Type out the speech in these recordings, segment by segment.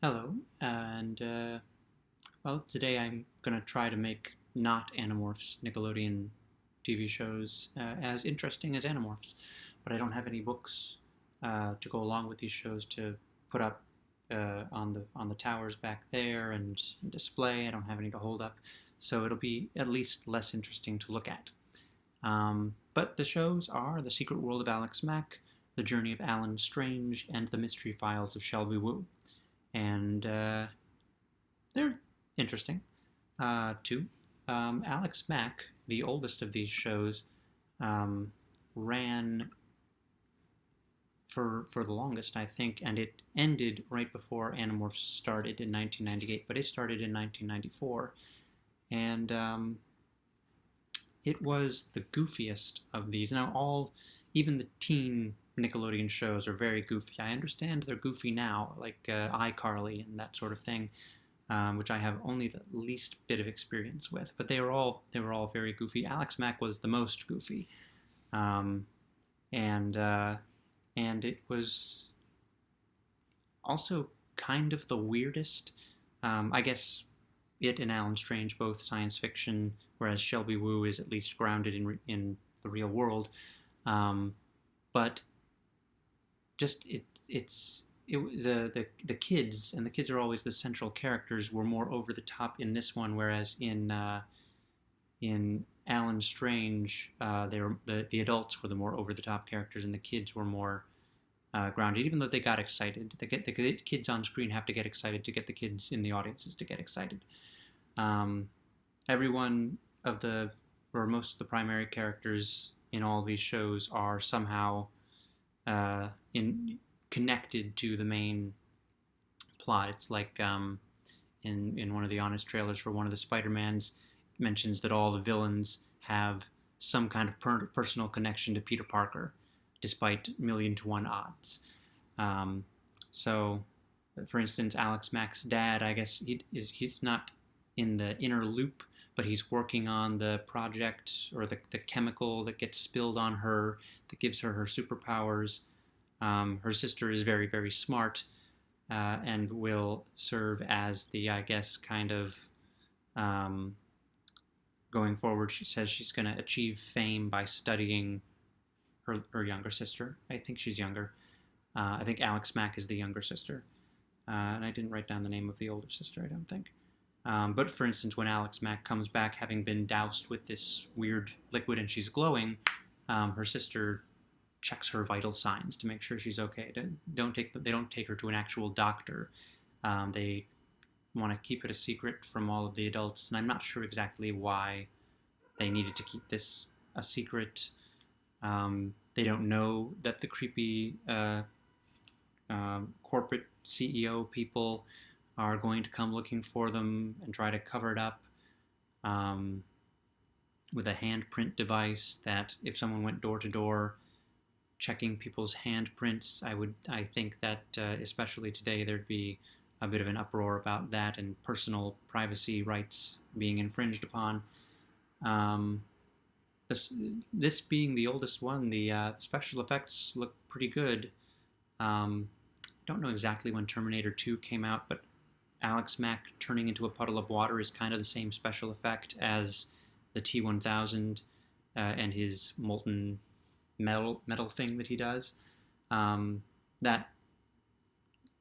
Hello, and today I'm going to try to make not Animorphs Nickelodeon TV shows as interesting as Animorphs, but I don't have any books to go along with these shows to put up on the towers back there and display. I don't have any to hold up, so it'll be at least less interesting to look at. But the shows are The Secret World of Alex Mack, The Journey of Alan Strange, and The Mystery Files of Shelby Woo. And they're interesting too. Alex Mack, the oldest of these shows, ran for the longest, I think, and it ended right before Animorphs started in 1998, but it started in 1994, and it was the goofiest of these. Now, even the teen Nickelodeon shows are very goofy. I understand they're goofy now, like iCarly and that sort of thing, which I have only the least bit of experience with. But they were all very goofy. Alex Mack was the most goofy, um, and it was also kind of the weirdest. I guess it and Alan Strange both science fiction, whereas Shelby Woo is at least grounded in the real world. But just the kids, and the kids are always the central characters, were more over the top in this one, whereas in Alan Strange, they were the adults were the more over the top characters, and the kids were more grounded. Even though they got excited, the kids on screen have to get excited to get the kids in the audiences to get excited. Everyone of the or most of the primary characters in all these shows are somehow in connected to the main plot. It's like in one of the honest trailers for one of the Spider-Mans mentions that all the villains have some kind of personal connection to Peter Parker, despite 1,000,000 to 1 odds. So, for instance, Alex Mack's dad, I guess he's not in the inner loop, but he's working on the project or the chemical that gets spilled on her that gives her her superpowers. Her sister is very, very smart and will serve as the, I guess, kind of going forward. She says she's going to achieve fame by studying her younger sister. I think she's younger. I think Alex Mack is the younger sister. And I didn't write down the name of the older sister, I don't think. But for instance, when Alex Mack comes back having been doused with this weird liquid and she's glowing, her sister checks her vital signs to make sure she's okay. They don't take her to an actual doctor. They want to keep it a secret from all of the adults, and I'm not sure exactly why they needed to keep this a secret. They don't know that the creepy corporate CEO people are going to come looking for them and try to cover it up with a handprint device that if someone went door to door checking people's handprints, I think that especially today there'd be a bit of an uproar about that and personal privacy rights being infringed upon. This being the oldest one, the special effects look pretty good. Don't know exactly when Terminator 2 came out, but Alex Mack turning into a puddle of water is kind of the same special effect as the T-1000 and his molten metal thing that he does. That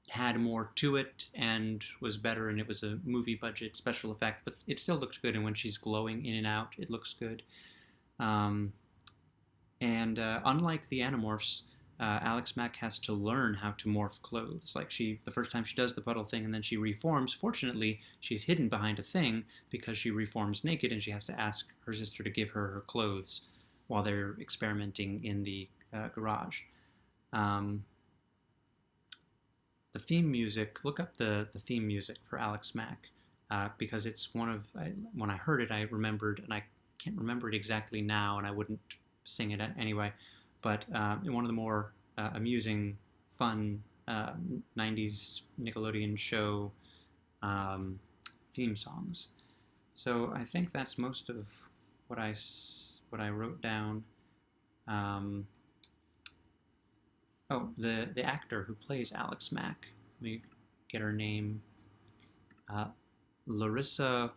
had more to it and was better, and it was a movie budget special effect, but it still looked good, and when she's glowing in and out, it looks good. And unlike the Animorphs, Alex Mack has to learn how to morph clothes. Like the first time she does the puddle thing and then she reforms, fortunately, she's hidden behind a thing because she reforms naked and she has to ask her sister to give her her clothes while they're experimenting in the garage. The theme music, look up the theme music for Alex Mack because it's when I heard it, I remembered, and I can't remember it exactly now, and I wouldn't sing it anyway, but one of the more amusing, fun 90s Nickelodeon show theme songs. So I think that's most of what I wrote down. The actor who plays Alex Mack. Let me get her name. Larissa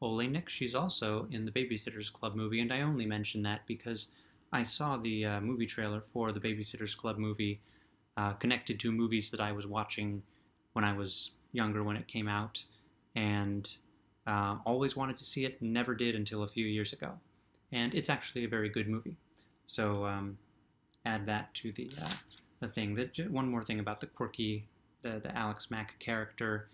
Oleynik. She's also in the Babysitters Club movie, and I only mention that because I saw the movie trailer for the Babysitters Club movie connected to movies that I was watching when I was younger when it came out, and always wanted to see it, never did until a few years ago. And it's actually a very good movie. So add that to the thing. One more thing about the quirky, the Alex Mack character.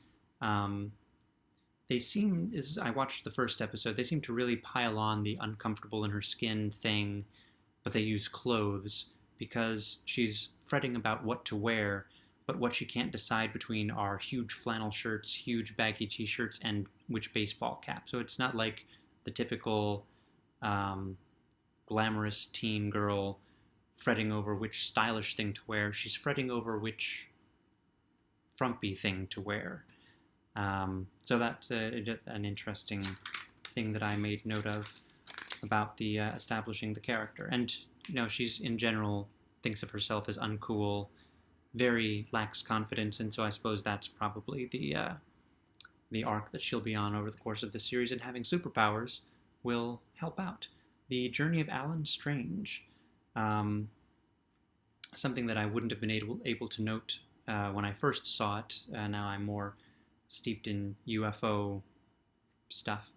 They seem, as I watched the first episode, they seem to really pile on the uncomfortable in her skin thing, but they use clothes because she's fretting about what to wear, but what she can't decide between are huge flannel shirts, huge baggy t-shirts, and which baseball cap. So it's not like the typical glamorous teen girl fretting over which stylish thing to wear. She's fretting over which frumpy thing to wear. So that's an interesting thing that I made note of about the establishing the character. And, she's in general thinks of herself as uncool, very lacks confidence, and so I suppose that's probably the arc that she'll be on over the course of the series, and having superpowers will help out. The Journey of Alan Strange, something that I wouldn't have been able to note when I first saw it. Now I'm more steeped in UFO stuff.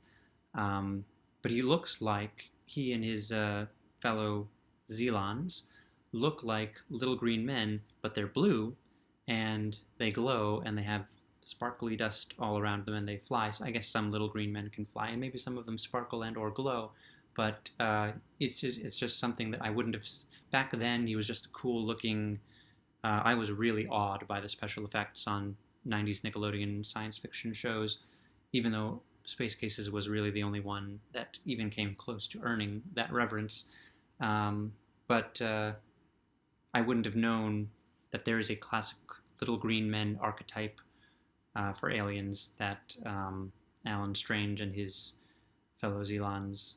But he looks like he and his fellow Zelans look like little green men, but they're blue, and they glow, and they have sparkly dust all around them, and they fly. So I guess some little green men can fly, and maybe some of them sparkle and or glow, but it's just something that I wouldn't have... Back then, he was just a cool-looking... I was really awed by the special effects on 90s Nickelodeon science fiction shows, even though Space Cases was really the only one that even came close to earning that reverence. But I wouldn't have known that there is a classic little green men archetype for aliens that Alan Strange and his fellow Zelans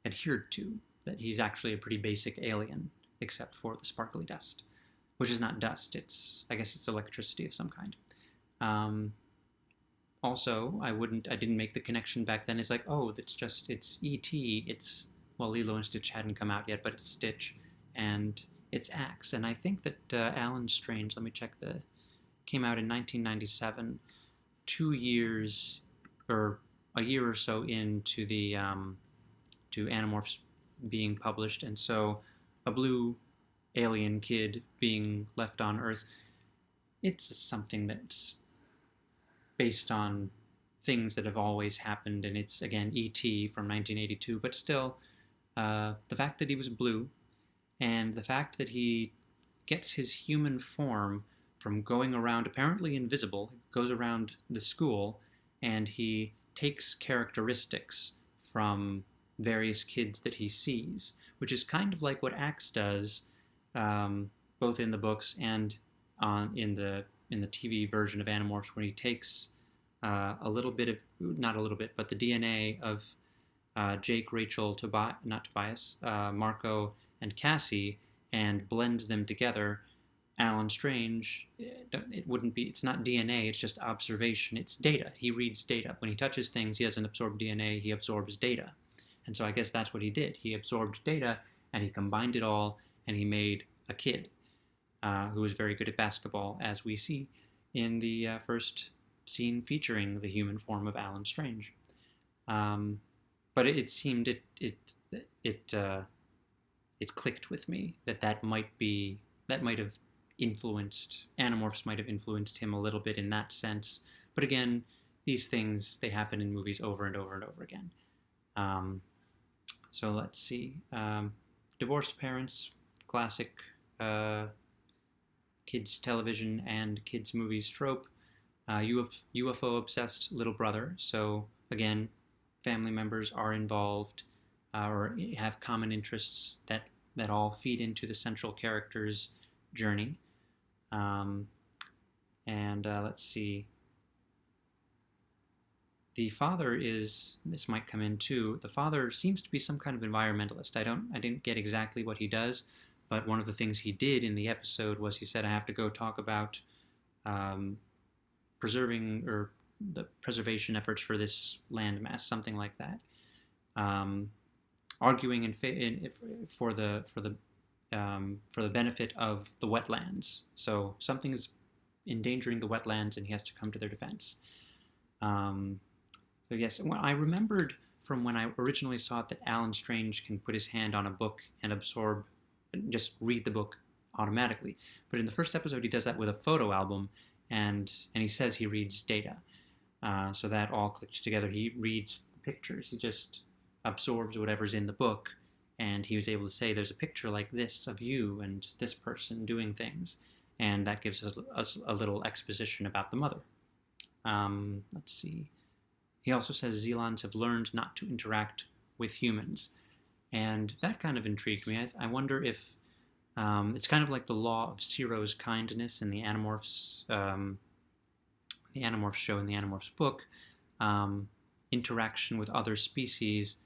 adhered to, that he's actually a pretty basic alien, except for the sparkly dust, which is not dust, I guess it's electricity of some kind. Also, I didn't make the connection back then. It's like, oh, it's E.T., well, Lilo and Stitch hadn't come out yet, but it's Stitch, and it's Axe. And I think that Alan Strange, let me check, came out in 1997, 2 years, or a year or so into the, to Animorphs being published, and so a blue alien kid being left on Earth, it's something that's based on things that have always happened, and it's, again, E.T. from 1982, but still, the fact that he was blue, and the fact that he gets his human form from going around, apparently invisible, goes around the school, and he takes characteristics from various kids that he sees, which is kind of like what Axe does, both in the books and in the TV version of Animorphs, when he takes a little bit of, not a little bit, but the DNA of Jake, Rachel, not Tobias, Marco, and Cassie, and blends them together. Alan Strange, it's not DNA, it's just observation, it's data. He reads data. When he touches things, he doesn't absorb DNA, he absorbs data. And so I guess that's what he did. He absorbed data, and he combined it all, and he made a kid who was very good at basketball, as we see in the first scene featuring the human form of Alan Strange. But it seemed it clicked with me that might have influenced, Animorphs might have influenced him a little bit in that sense. But again, these things, they happen in movies over and over and over again. So let's see. Divorced parents, classic kids television and kids movies trope. UFO-obsessed little brother. So again, family members are involved or have common interests that all feed into the central character's journey. Let's see. The father this might come in too, the father seems to be some kind of environmentalist. I didn't get exactly what he does, but one of the things he did in the episode was he said, I have to go talk about um, preserving or the preservation efforts for this landmass, something like that. Arguing for the benefit of the wetlands. So something is endangering the wetlands, and he has to come to their defense. So yes, well, I remembered from when I originally saw it that Alan Strange can put his hand on a book and absorb, just read the book automatically. But in the first episode, he does that with a photo album, and he says he reads data. So that all clicked together. He reads pictures. He just absorbs whatever's in the book, and he was able to say, there's a picture like this of you and this person doing things, and that gives us a little exposition about the mother. Let's see. He also says Zelans have learned not to interact with humans, and that kind of intrigued me. I wonder if it's kind of like the law of Ciro's kindness in the Animorphs show and the Animorphs book. Interaction with other species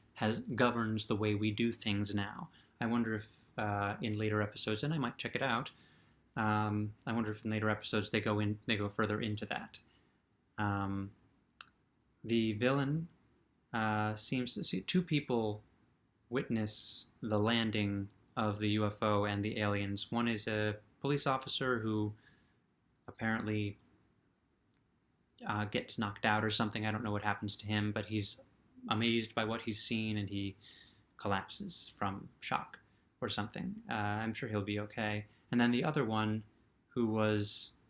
governs the way we do things now. I wonder if in later episodes, and I might check it out, I wonder if in later episodes they go further into that. The villain seems to see two people witness the landing of the UFO and the aliens. One is a police officer who apparently gets knocked out or something. I don't know what happens to him, but he's amazed by what he's seen and he collapses from shock or something. I'm sure he'll be okay. And then the other one who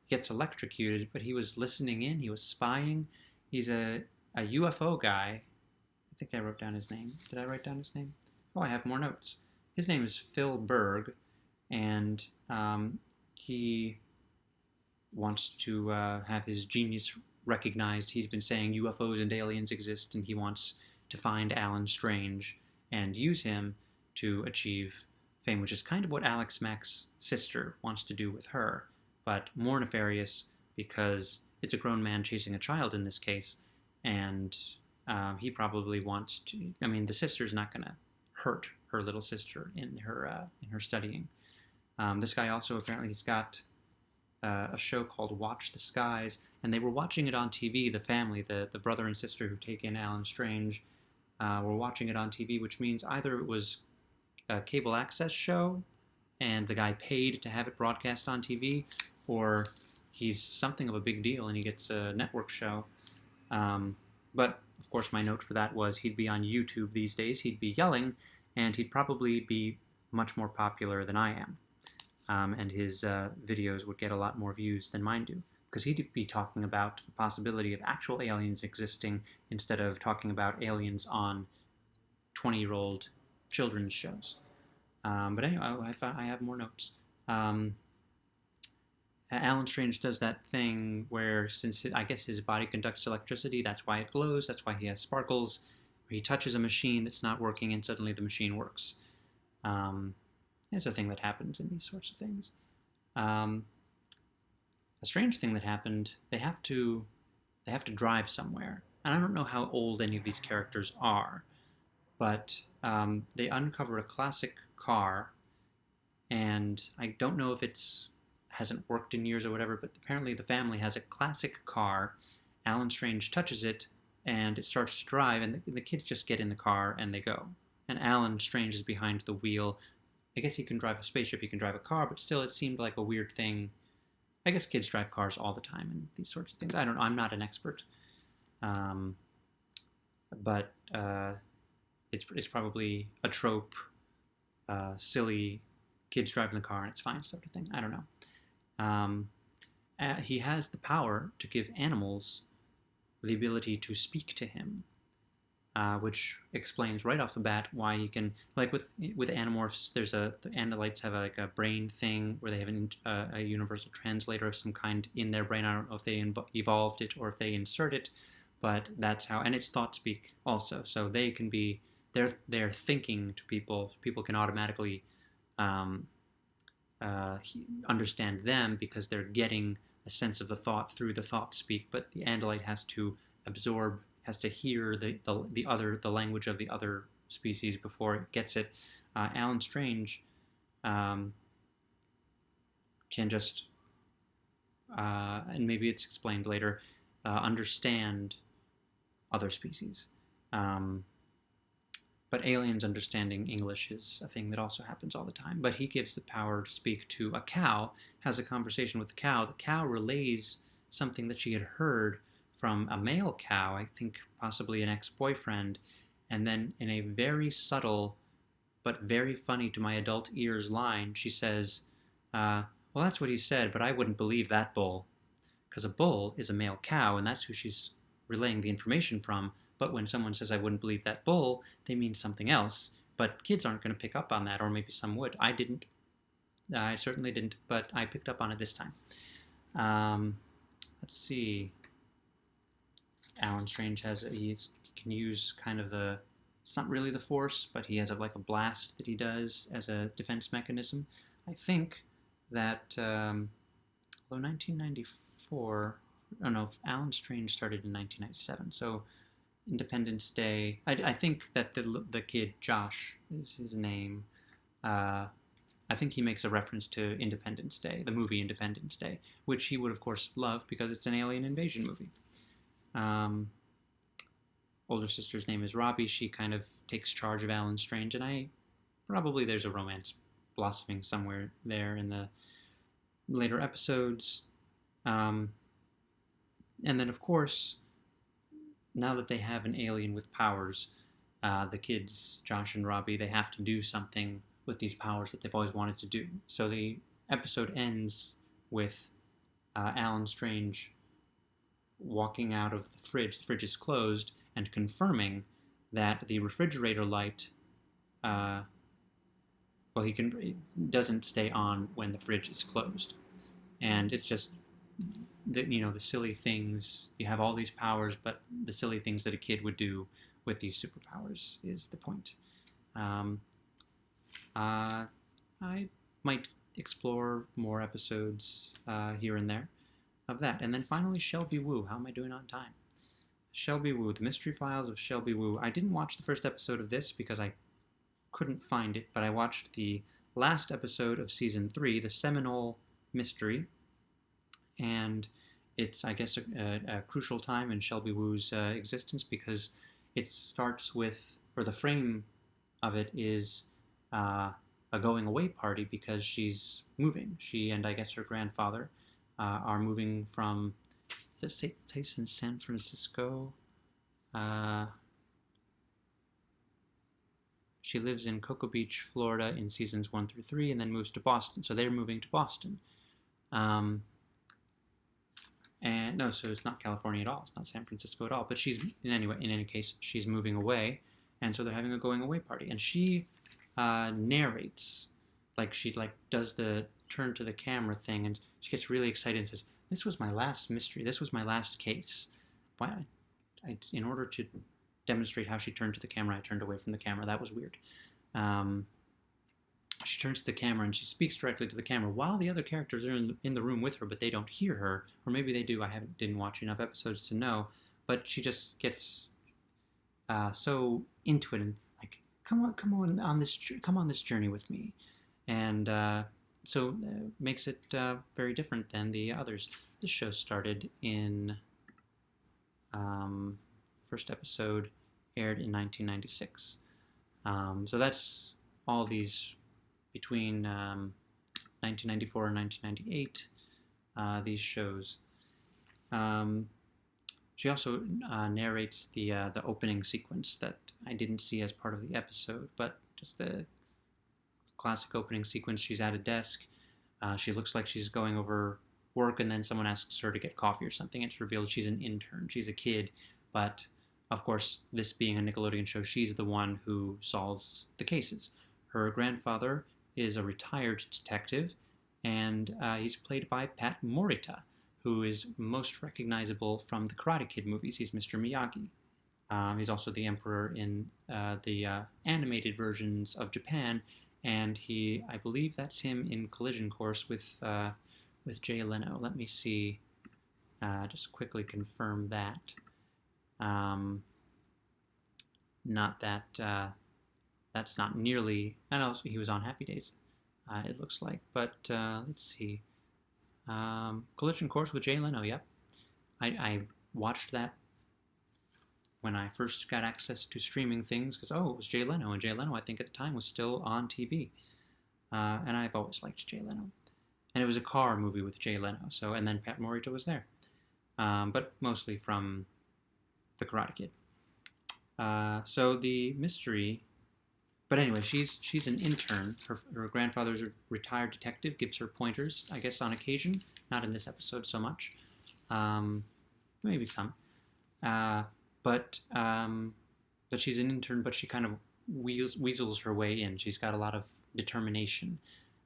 gets electrocuted, but he was listening in, he was spying. He's a UFO guy. I think I wrote down his name. Did I write down his name? Oh, I have more notes. His name is Phil Berg, and he wants to have his genius recognized. He's been saying UFOs and aliens exist, and he wants to find Alan Strange and use him to achieve fame, which is kind of what Alex Mack's sister wants to do with her, but more nefarious because it's a grown man chasing a child in this case, and he probably wants to. I mean, the sister's not going to hurt her little sister in her studying. This guy also apparently he's got a show called Watch the Skies, and they were watching it on TV. The family, the brother and sister who take in Alan Strange, were watching it on TV, which means either it was a cable access show, and the guy paid to have it broadcast on TV, or he's something of a big deal and he gets a network show. But of course, my note for that was he'd be on YouTube these days. He'd be yelling, and he'd probably be much more popular than I am. And his videos would get a lot more views than mine do, because he'd be talking about the possibility of actual aliens existing instead of talking about aliens on 20-year-old children's shows. But anyway, I have more notes. Alan Strange does that thing where, since I guess his body conducts electricity, that's why it glows, that's why he has sparkles, where he touches a machine that's not working and suddenly the machine works. It's a thing that happens in these sorts of things. A strange thing that happened, they have to drive somewhere. And I don't know how old any of these characters are, but they uncover a classic car, and I don't know if hasn't worked in years or whatever, but apparently the family has a classic car. Alan Strange touches it, and it starts to drive, and the kids just get in the car and they go. And Alan Strange is behind the wheel. I guess he can drive a spaceship, he can drive a car, but still it seemed like a weird thing. I guess kids drive cars all the time and these sorts of things. I don't know, I'm not an expert. But it's probably a trope, silly kids driving the car and it's fine sort of thing. I don't know. He has the power to give animals the ability to speak to him, which explains right off the bat why he can, like with Animorphs, the Andalites have like a brain thing where they have a universal translator of some kind in their brain. I don't know if they evolved it or if they insert it, but that's how, and it's thought speak also. So they can be, they're thinking to people. People can automatically understand them because they're getting a sense of the thought through the thought speak, but the Andalite has to absorb, has to hear the language of the other species before it gets it. Alan Strange can just and maybe it's explained later, understand other species. Um, but aliens understanding English is a thing that also happens all the time. But he gives the power to speak to a cow, has a conversation with the cow. The cow relays something that she had heard from a male cow, I think possibly an ex-boyfriend, and then in a very subtle but very funny to my adult ears line, she says, well, that's what he said, but I wouldn't believe that bull. Because a bull is a male cow, and that's who she's relaying the information from. But when someone says, I wouldn't believe that bull, they mean something else. But kids aren't going to pick up on that, or maybe some would. I didn't. I certainly didn't, but I picked up on it this time. Let's see. Alan Strange he can use kind of it's not really the Force, but he has like a blast that he does as a defense mechanism. I think that, although 1994, oh no, Alan Strange started in 1997, so Independence Day, I think that the kid, Josh is his name, I think he makes a reference to Independence Day, the movie Independence Day, which he would of course love because it's an alien invasion movie. Older sister's name is Robbie. She kind of takes charge of Alan Strange, and probably there's a romance blossoming somewhere there in the later episodes. And then, of course, now that they have an alien with powers, the kids, Josh and Robbie, they have to do something with these powers that they've always wanted to do. So the episode ends with Alan Strange walking out of the fridge is closed, and confirming that the refrigerator light, it doesn't stay on when the fridge is closed. And it's just, the silly things, you have all these powers, but the silly things that a kid would do with these superpowers is the point. I might explore more episodes here and there of that. And then finally, Shelby Woo. How am I doing on time? Shelby Woo, The Mystery Files of Shelby Woo. I didn't watch the first episode of this because I couldn't find it, but I watched the last episode of Season 3, The Seminole Mystery, and it's, I guess, a crucial time in Shelby Woo's existence because it starts with, or the frame of it is a going-away party because she's moving. She and I guess her grandfather are moving from, does it take place in San Francisco? She lives in Cocoa Beach, Florida in seasons 1 through 3 and then moves to Boston. So they're moving to Boston. And no, so it's not California at all. It's not San Francisco at all. But in any case, she's moving away. And so they're having a going away party. And she narrates, she does the turn to the camera thing, and she gets really excited and says, "This was my last mystery. This was my last case." Why? In order to demonstrate how she turned to the camera, I turned away from the camera. That was weird. She turns to the camera and she speaks directly to the camera while the other characters are in the room with her, but they don't hear her, or maybe they do. I didn't watch enough episodes to know, but she just gets so into it and come on this journey with me, and so makes it very different than the others. This show started in first episode aired in 1996. So that's all these between 1994 and 1998. These shows. She also narrates the opening sequence that I didn't see as part of the episode, but just the classic opening sequence. She's at a desk. She looks like she's going over work, and then someone asks her to get coffee or something. It's revealed she's an intern. She's a kid, but of course, this being a Nickelodeon show, she's the one who solves the cases. Her grandfather is a retired detective, and he's played by Pat Morita, who is most recognizable from the Karate Kid movies. He's Mr. Miyagi. He's also the Emperor in the animated versions of Japan, and I believe that's him in Collision Course with Jay Leno. Let me see, just quickly confirm that. Not that, that's not nearly, and also he was on Happy Days, it looks like, but let's see. Collision Course with Jay Leno, yep. I watched that when I first got access to streaming things because, oh, it was Jay Leno. And Jay Leno, I think at the time, was still on TV. And I've always liked Jay Leno. And it was a car movie with Jay Leno. So, and then Pat Morita was there. But mostly from The Karate Kid. So the mystery... But anyway, she's an intern. Her grandfather's a retired detective, gives her pointers, I guess, on occasion. Not in this episode so much. Maybe some. But she's an intern, but she kind of weasels her way in. She's got a lot of determination.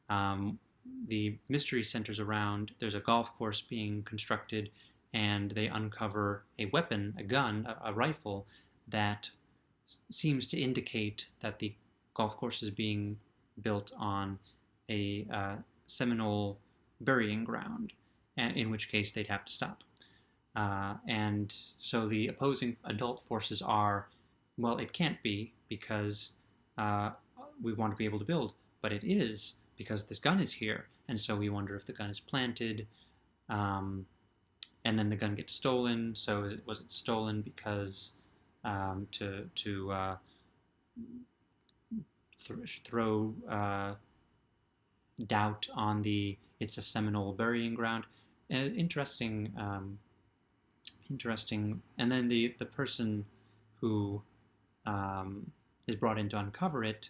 The mystery centers around there's a golf course being constructed, and they uncover a weapon, a gun, a rifle, that seems to indicate that the golf course is being built on a Seminole burying ground, in which case they'd have to stop. And so the opposing adult forces are, well, it can't be because we want to be able to build, but it is because this gun is here, and so we wonder if the gun is planted, and then the gun gets stolen. So was it stolen because to throw doubt on it's a Seminole burying ground? Interesting. And then the person who is brought in to uncover it,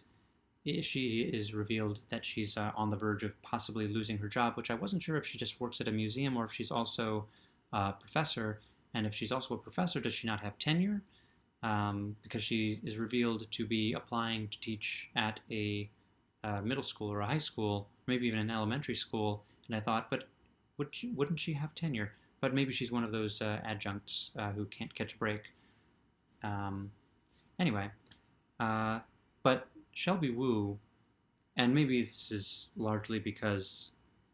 she is revealed that she's on the verge of possibly losing her job, which I wasn't sure if she just works at a museum or if she's also a professor. And if she's also a professor, does she not have tenure? Because she is revealed to be applying to teach at a middle school or a high school, maybe even an elementary school. And I thought, but wouldn't she have tenure? But maybe she's one of those adjuncts who can't catch a break. Anyway, but Shelby Woo, and maybe this is largely because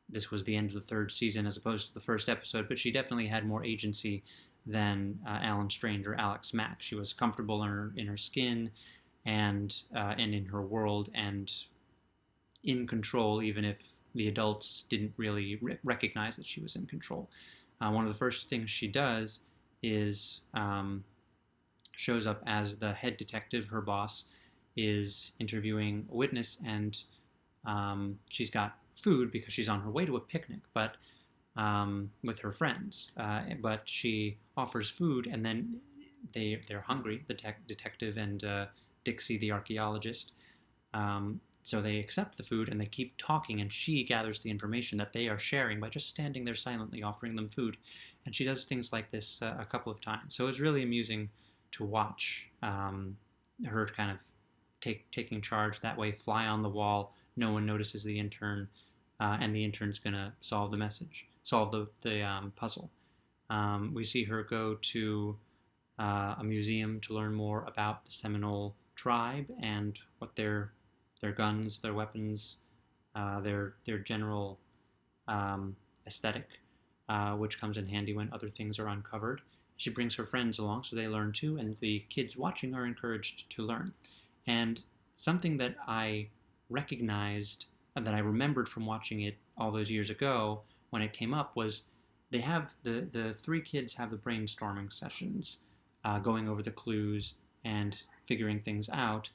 this was the end of the third season as opposed to the first episode, but she definitely had more agency than Alan Strange or Alex Mack. She was comfortable in her skin and in her world and in control, even if the adults didn't really recognize that she was in control. One of the first things she does is shows up as the head detective. Her boss is interviewing a witness, and she's got food because she's on her way to a picnic, but with her friends. But she offers food, and then they're hungry, the detective and Dixie, the archaeologist. So they accept the food, and they keep talking, and she gathers the information that they are sharing by just standing there silently offering them food. And she does things like this a couple of times. So it was really amusing to watch her kind of taking charge that way, fly on the wall. No one notices the intern, and the intern's going to solve the puzzle. We see her go to a museum to learn more about the Seminole tribe and what their guns, their weapons, their general aesthetic, which comes in handy when other things are uncovered. She brings her friends along so they learn too, and the kids watching are encouraged to learn. And something that I recognized, that I remembered from watching it all those years ago when it came up, was they have the three kids have the brainstorming sessions, going over the clues and figuring things out.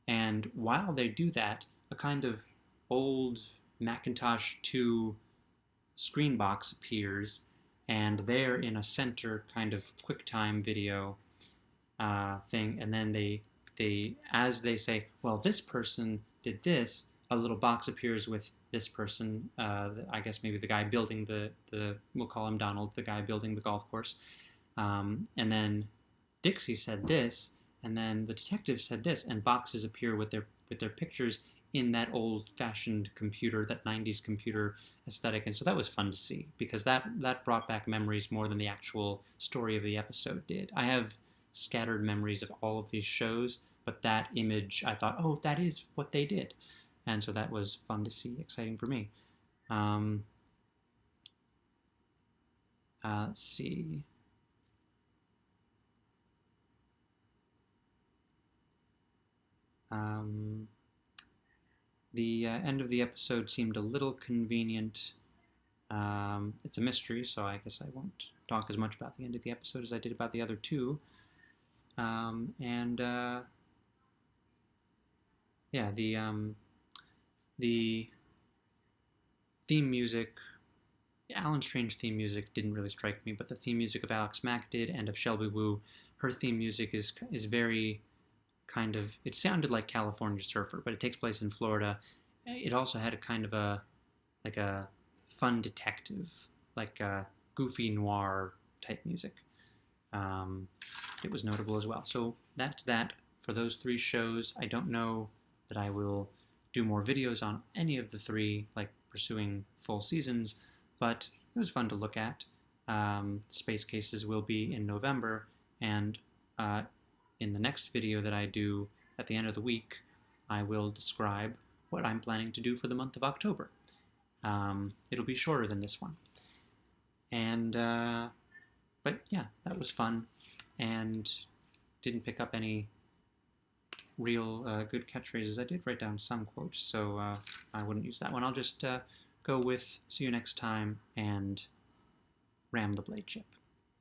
And while they do that, a kind of old Macintosh 2 screen box appears, and they're in a center kind of QuickTime video thing, and then they as they say, well, this person did this, a little box appears with this person, I guess maybe the guy building we'll call him Donald, the guy building the golf course, and then Dixie said this, and then the detective said this, and boxes appear with their pictures in that old-fashioned computer, that 90s computer aesthetic. And so that was fun to see, because that brought back memories more than the actual story of the episode did. I have scattered memories of all of these shows, but that image, I thought, oh, that is what they did. And so that was fun to see, exciting for me. Let's see. The end of the episode seemed a little convenient. It's a mystery, so I guess I won't talk as much about the end of the episode as I did about the other two. Yeah, the theme music, Alan Strange theme music didn't really strike me, but the theme music of Alex Mack did, and of Shelby Woo. Her theme music is very kind of, it sounded like California Surfer, but it takes place in Florida. It also had a kind of a fun detective, like a goofy noir type music. It was notable as well. So that's that for those three shows. I don't know that I will do more videos on any of the three, like pursuing full seasons, but it was fun to look at. Space Cases will be in November, and in the next video that I do at the end of the week, I will describe what I'm planning to do for the month of October. It'll be shorter than this one. And, but yeah, that was fun, and didn't pick up any real good catchphrases. I did write down some quotes, so I wouldn't use that one. I'll just go with see you next time and ram the blade chip.